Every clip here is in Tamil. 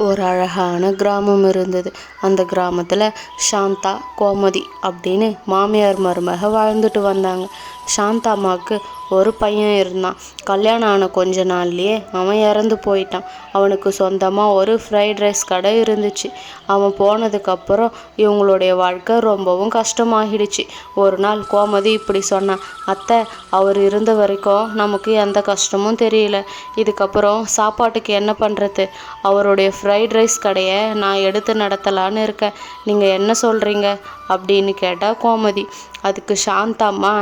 ஒரு அழகான கிராமம் இருந்தது. அந்த கிராமத்தில் சாந்தா, கோமதி அப்படின்னு மாமியார் மருமக வாழ்ந்துட்டு வந்தாங்க. சாந்தா அம்மாவுக்கு ஒரு பையன் இருந்தான். கல்யாணம் ஆன கொஞ்ச நாள்லயே அவன் இறந்து போயிட்டான். அவனுக்கு சொந்தமாக ஒரு ஃப்ரைட் ரைஸ் கடை இருந்துச்சு. அவன் போனதுக்கப்புறம் இவங்களுடைய வாழ்க்கை ரொம்பவும் கஷ்டமாகிடுச்சு. ஒரு நாள் கோமதி இப்படி சொன்னான், அத்தை, அவர் இருந்த வரைக்கும் நமக்கு எந்த கஷ்டமும் தெரியல. இதுக்கப்புறம் சாப்பாட்டுக்கு என்ன பண்ணுறது? அவருடைய ஃப்ரைட் ரைஸ் கடையை நான் எடுத்து நடத்தலான்னு இருக்கேன். நீங்கள் என்ன சொல்கிறீங்க அப்படின்னு கேட்டால் கோமதி. அதுக்கு சாந்தாம்மா,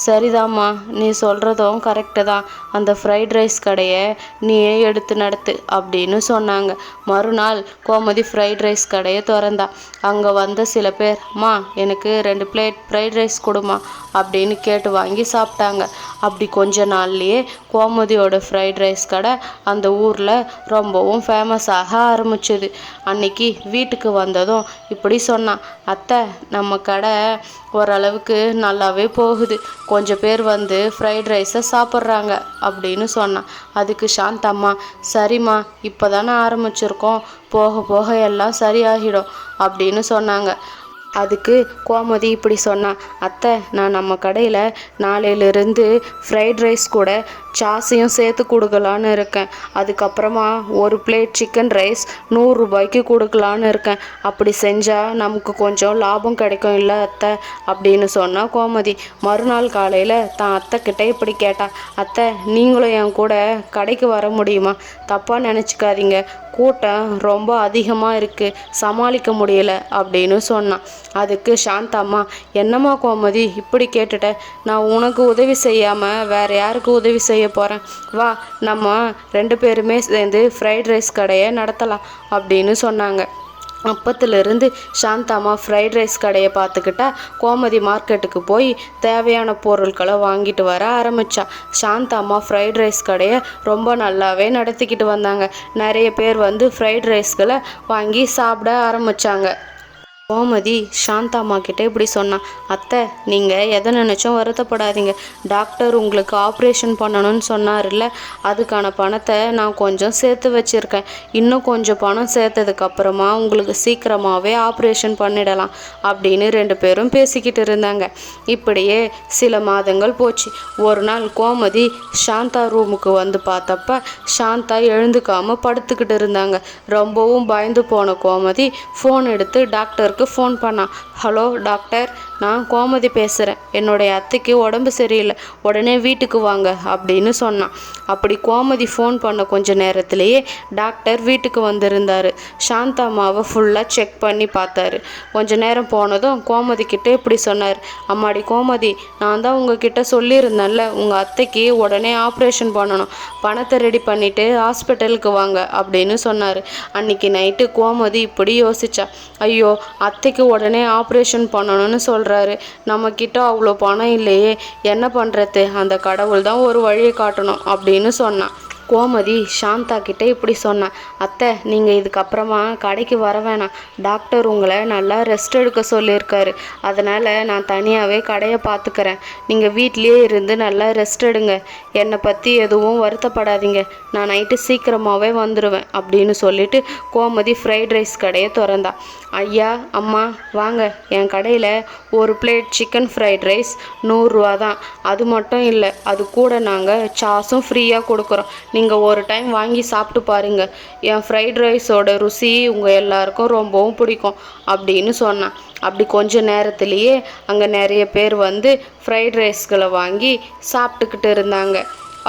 சரிதாம்மா, நீ சொல்கிறதும் கரெக்டு தான். அந்த ஃப்ரைட் ரைஸ் கடையை நீயே எடுத்து நடத்து அப்படின்னு சொன்னாங்க. மறுநாள் கோமதி ஃப்ரைட் ரைஸ் கடையை திறந்தா. அங்கே வந்த சில பேர், அம்மா, எனக்கு 2 பிளேட் ஃப்ரைட் ரைஸ் கொடுமா அப்படின்னு கேட்டு வாங்கி சாப்பிட்டாங்க. அப்படி கொஞ்ச நாள்லேயே கோமதியோட ஃப்ரைட் ரைஸ் கடை அந்த ஊரில் ரொம்பவும் ஃபேமஸ் ஆக ஆரம்பிச்சுது. அன்னைக்கு வீட்டுக்கு வந்ததும் இப்படி சொன்னான், அத்தை, நம்ம கடை ஓரளவுக்கு நல்லாவே போகுது. கொஞ்சம் பேர் வந்து ஃப்ரைட் ரைஸை சாப்பிட்றாங்க அப்படின்னு சொன்னான். அதுக்கு சாந்தம்மா, சரிம்மா, இப்போ தானே ஆரம்பிச்சிருக்கோம், போக போக எல்லாம் சரியாகிடும் அப்படின்னு சொன்னாங்க. அதுக்கு கோமதி இப்படி சொன்னான், அத்தை, நான் நம்ம கடையில் நாளையிலிருந்து ஃப்ரைட் ரைஸ் கூட சாஸையும் சேர்த்து கொடுக்கலான்னு இருக்கேன். அதுக்கப்புறமா ஒரு பிளேட் சிக்கன் ரைஸ் 100 ரூபாய்க்கு கொடுக்கலான்னு இருக்கேன். அப்படி செஞ்சால் நமக்கு கொஞ்சம் லாபம் கிடைக்கும் இல்லை அத்தை அப்படின்னு சொன்னால் கோமதி. மறுநாள் காலையில் தான் அத்தைக்கிட்ட இப்படி கேட்டான், அத்தை, நீங்களும் என் கூட கடைக்கு வர முடியுமா? தப்பாக நினச்சிக்காதீங்க, கூட்டம் ரொம்ப அதிகமாக இருக்குது, சமாளிக்க முடியல அப்படின்னு சொன்னான். அதுக்கு சாந்தம்மா, என்னம்மா கோமதி இப்படி கேட்டுட்ட? நான் உனக்கு உதவி செய்யாமல் வேற யாருக்கு உதவி செய்ய போகிறேன்? வா, நம்ம 2 பேருமே சேர்ந்து ஃப்ரைட் ரைஸ் கடையை நடத்தலாம் அப்படின்னு சொன்னாங்க. அப்பத்திலிருந்து சாந்தாம்மா ஃப்ரைட் ரைஸ் கடையை பார்த்துக்கிட்டா கோமதி மார்க்கெட்டுக்கு போய் தேவையான பொருட்களை வாங்கிட்டு வர ஆரம்பித்தா. சாந்தாம்மா ஃப்ரைட் ரைஸ் கடையை ரொம்ப நல்லாவே நடத்திக்கிட்டு வந்தாங்க. நிறைய பேர் வந்து ஃப்ரைட் ரைஸ்களை வாங்கி சாப்பிட ஆரம்பித்தாங்க. கோமதி சாந்தாம்மா கிட்டே இப்படி சொன்னான், அத்தை, நீங்கள் எதை நினச்சும் வருத்தப்படாதீங்க. டாக்டர் உங்களுக்கு ஆப்ரேஷன் பண்ணணும்னு சொன்னார்ல, அதுக்கான பணத்தை நான் கொஞ்சம் சேர்த்து வச்சுருக்கேன். இன்னும் கொஞ்சம் பணம் சேர்த்ததுக்கப்புறமா உங்களுக்கு சீக்கிரமாகவே ஆப்ரேஷன் பண்ணிடலாம் அப்படின்னு 2 பேரும் பேசிக்கிட்டு இருந்தாங்க. இப்படியே சில மாதங்கள் போச்சு. ஒரு நாள் கோமதி சாந்தா ரூமுக்கு வந்து பார்த்தப்ப சாந்தா எழுந்துக்காமல் படுத்துக்கிட்டு இருந்தாங்க. ரொம்பவும் பயந்து போன கோமதி ஃபோன் எடுத்து டாக்டர் ஃபோன் பண்ணான். ஹலோ டாக்டர், நான் கோமதி பேசுகிறேன். என்னுடைய அத்தைக்கு உடம்பு சரியில்லை, உடனே வீட்டுக்கு வாங்க அப்படின்னு சொன்னான். அப்படி கோமதி ஃபோன் பண்ண கொஞ்ச நேரத்திலேயே டாக்டர் வீட்டுக்கு வந்திருந்தார். சாந்தாம்மாவை ஃபுல்லாக செக் பண்ணி பார்த்தாரு. கொஞ்ச நேரம் போனதும் கோமதி கிட்டே இப்படி சொன்னார், அம்மாடி கோமதி, நான் தான் உங்ககிட்ட சொல்லியிருந்தேன்ல, உங்கள் அத்தைக்கு உடனே ஆப்ரேஷன் பண்ணணும், பணத்தை ரெடி பண்ணிவிட்டு ஹாஸ்பிட்டலுக்கு வாங்க அப்படின்னு சொன்னார். அன்றைக்கி நைட்டு கோமதி இப்படி யோசிச்சா, ஐயோ, அத்தைக்கு உடனே ஆப்ரேஷன் பண்ணணும்னு சொல்கிறாரு, நம்மக்கிட்ட அவ்வளோ பணம் இல்லையே, என்ன பண்ணுறது? அந்த கடவுள் தான் ஒரு வழியை காட்டணும் அப்படின்னு சொன்னான். கோமதி சாந்தா கிட்டே இப்படி சொன்னான், அத்தை, நீங்கள் இதுக்கப்புறமா கடைக்கு வர வேணாம். டாக்டர் உங்களை நல்லா ரெஸ்ட் எடுக்க சொல்லியிருக்காரு. அதனால் நான் தனியாகவே கடையை பார்த்துக்கிறேன். நீங்கள் வீட்லேயே இருந்து நல்லா ரெஸ்ட் எடுங்க. என்னை பற்றி எதுவும் வருத்தப்படாதீங்க. நான் நைட்டு சீக்கிரமாகவே வந்துடுவேன் அப்படின்னு சொல்லிட்டு கோமதி ஃப்ரைட் ரைஸ் கடையை திறந்தா. ஐயா, அம்மா, வாங்க, என் கடையில் ஒரு பிளேட் சிக்கன் ஃப்ரைட் ரைஸ் 100 ரூபா தான். அது மட்டும் இல்லை, அது கூட நாங்கள் சாஸும் ஃப்ரீயாக கொடுக்குறோம். நீங்கள் ஒரு டைம் வாங்கி சாப்பிட்டு பாருங்கள். என் ஃப்ரைட் ரைஸோட ருசி உங்கள் எல்லாருக்கும் ரொம்பவும் பிடிக்கும் அப்படின்னு சொன்னான். அப்படி கொஞ்ச நேரத்துலேயே அங்கே நிறைய பேர் வந்து ஃப்ரைட் ரைஸ்களை வாங்கி சாப்பிட்டுக்கிட்டு இருந்தாங்க.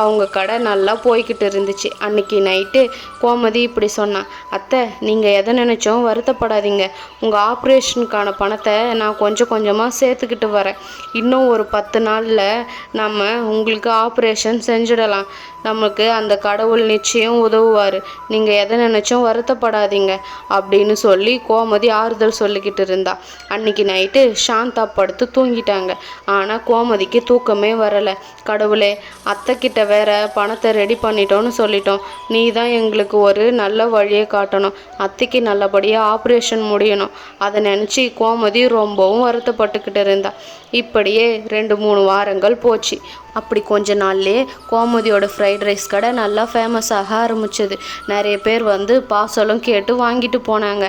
அவங்க கடை நல்லா போய்கிட்டு இருந்துச்சு. அன்றைக்கி நைட்டு கோமதி இப்படி சொன்னான், அத்தை, நீங்கள் எதை நினச்சோம் வருத்தப்படாதீங்க. உங்கள் ஆப்ரேஷனுக்கான பணத்தை நான் கொஞ்சம் கொஞ்சமாக சேர்த்துக்கிட்டு வரேன். இன்னும் ஒரு 10 நாளில் நம்ம உங்களுக்கு ஆப்ரேஷன் செஞ்சிடலாம். நமக்கு அந்த கடவுள் நிச்சயம் உதவுவார். நீங்கள் எதை நினச்சும் வருத்தப்படாதீங்க அப்படின்னு சொல்லி கோமதி ஆறுதல் சொல்லிக்கிட்டு இருந்தா. அன்றைக்கி நைட்டு சாந்தா படுத்து தூங்கிட்டாங்க. ஆனால் கோமதிக்கு தூக்கமே வரலை. கடவுளே, அத்தைக்கிட்ட நாங்கள் வேற பணத்தை ரெடி பண்ணிட்டோன்னு சொல்லிட்டோம். நீ தான் எங்களுக்கு ஒரு நல்ல வழியை காட்டணும். அத்தைக்கு நல்லபடியாக ஆப்ரேஷன் முடியணும். அதை நினச்சி கோமதி ரொம்பவும் வருத்தப்பட்டுக்கிட்டு இருந்தா. இப்படியே 2-3 வாரங்கள் போச்சு. அப்படி கொஞ்ச நாள்லேயே கோமதியோட ஃப்ரைட் ரைஸ் கடை நல்லா ஃபேமஸ் ஆக ஆரம்பிச்சது. நிறைய பேர் வந்து பார்சலும் கேட்டு வாங்கிட்டு போனாங்க.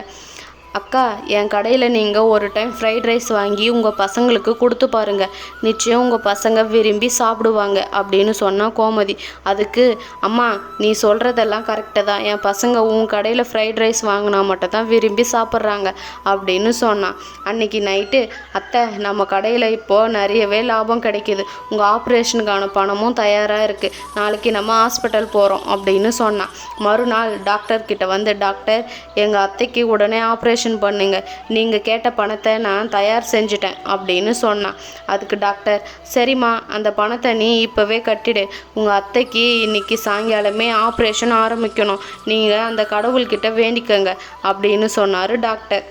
அக்கா, என் கடையில் நீங்கள் ஒரு டைம் ஃப்ரைட் ரைஸ் வாங்கி உங்கள் பசங்களுக்கு கொடுத்து பாருங்கள், நிச்சயம் உங்கள் பசங்க விரும்பி சாப்பிடுவாங்க அப்படின்னு சொன்னா கோமதி. அதுக்கு, அம்மா நீ சொல்கிறதெல்லாம் கரெக்டு தான், என் பசங்க உன் கடையில் ஃப்ரைட் ரைஸ் வாங்கினா மட்டும் தான் விரும்பி சாப்பிட்றாங்க அப்படின்னு சொன்னான். அன்றைக்கி நைட்டு, அத்தை நம்ம கடையில் இப்போது நிறையவே லாபம் கிடைக்கிது, உங்கள் ஆப்ரேஷனுக்கான பணமும் தயாராக இருக்குது, நாளைக்கு நம்ம ஹாஸ்பிட்டல் போகிறோம் அப்படின்னு சொன்னான். மறுநாள் டாக்டர்கிட்ட வந்து, டாக்டர் எங்கள் அத்தைக்கு உடனே ஆப்ரேஷன் பண்ணுங்க, நீங்கள் கேட்ட பணத்தை நான் தயார் செஞ்சுட்டேன் அப்படின்னு சொன்னான். அதுக்கு டாக்டர், சரிம்மா அந்த பணத்தை நீ இப்போவே கட்டிடு, உங்கள் அத்தைக்கு இன்னைக்கு சாயங்காலமே ஆப்ரேஷன் ஆரம்பிக்கணும், நீங்கள் அந்த கடவுள்கிட்ட வேண்டிக்கங்க அப்படின்னு சொன்னார் டாக்டர்.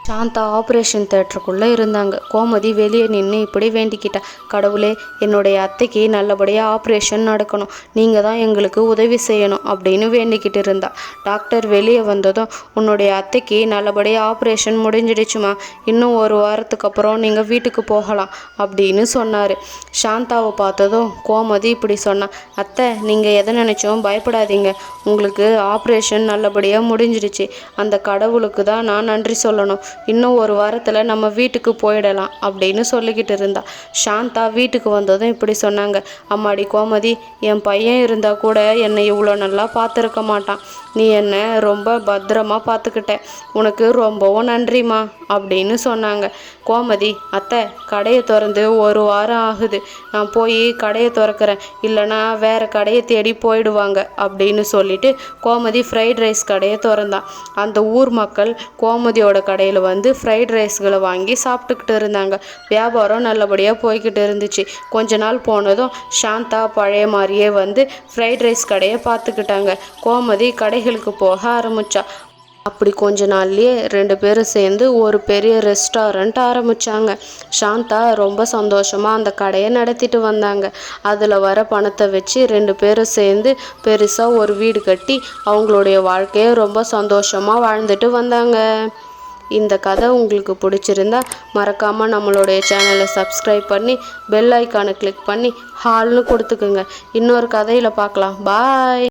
சாந்தா ஆப்ரேஷன் தேட்டருக்குள்ளே இருந்தாங்க. கோமதி வெளியே நின்று இப்படி வேண்டிக்கிட்டா, கடவுளே என்னுடைய அத்தைக்கு நல்லபடியாக ஆப்ரேஷன் நடக்கணும், நீங்கள் தான் எங்களுக்கு உதவி செய்யணும் அப்படின்னு வேண்டிக்கிட்டு இருந்தா. டாக்டர் வெளியே வந்ததும், உன்னுடைய அத்தைக்கு நல்லபடியாக ஆப்ரேஷன் முடிஞ்சிடுச்சுமா, இன்னும் 1 வாரத்துக்கு அப்புறம் நீங்கள் வீட்டுக்கு போகலாம் அப்படின்னு சொன்னார். சாந்தாவை பார்த்ததும் கோமதி இப்படி சொன்னா, அத்தை நீங்கள் எதை நினச்சும் பயப்படாதீங்க, உங்களுக்கு ஆப்ரேஷன் நல்லபடியாக முடிஞ்சிடுச்சு, அந்த கடவுளுக்கு தான் நான் நன்றி சொல்லணும், இன்னும் 1 வாரத்தில் நம்ம வீட்டுக்கு போயிடலாம் அப்படின்னு சொல்லிக்கிட்டு இருந்தா. சாந்தா வீட்டுக்கு வந்ததும் இப்படி சொன்னாங்க, அம்மாடி கோமதி, என் பையன் இருந்தால் கூட என்னை இவ்வளோ நல்லா பார்த்துருக்க மாட்டான், நீ என்னை ரொம்ப பத்திரமா பார்த்துக்கிட்ட, உனக்கு ரொம்பவும் நன்றிம்மா அப்படின்னு சொன்னாங்க. கோமதி, அத்தை கடையை திறந்து 1 வாரம் ஆகுது, நான் போய் கடையை திறக்கிறேன், இல்லைனா வேறு கடையை தேடி போயிடுவாங்க அப்படின்னு சொல்லிட்டு கோமதி ஃப்ரைட் ரைஸ் கடையை திறந்தான். அந்த ஊர் மக்கள் கோமதியோட கடையில் வந்து ஃப்ரைட் ரைஸ்களை வாங்கி சாப்பிட்டுக்கிட்டு இருந்தாங்க. வியாபாரம் நல்லபடியாக போய்கிட்டு இருந்துச்சு. கொஞ்ச நாள் போனதும் சாந்தா பழைய மாதிரியே வந்து ஃப்ரைட் ரைஸ் கடையை பார்த்துக்கிட்டாங்க. கோமதி கடைகளுக்கு போக ஆரம்பித்தா. அப்படி கொஞ்ச நாள்லயே 2 பேரும் சேர்ந்து ஒரு பெரிய ரெஸ்டாரண்ட் ஆரம்பித்தாங்க. சாந்தா ரொம்ப சந்தோஷமாக அந்த கடையை நடத்திட்டு வந்தாங்க. அதில் வர பணத்தை வச்சு 2 பேரும் சேர்ந்து பெருசாக ஒரு வீடு கட்டி அவங்களுடைய வாழ்க்கையை ரொம்ப சந்தோஷமாக வாழ்ந்துட்டு வந்தாங்க. இந்த கதை உங்களுக்கு பிடிச்சிருந்தா மறக்காமல் நம்மளுடைய சேனலை சப்ஸ்கிரைப் பண்ணி பெல் ஐக்கானை கிளிக் பண்ணி ஹால்னு கொடுத்துக்குங்க. இன்னொரு கதையில் பார்க்கலாம். பாய்.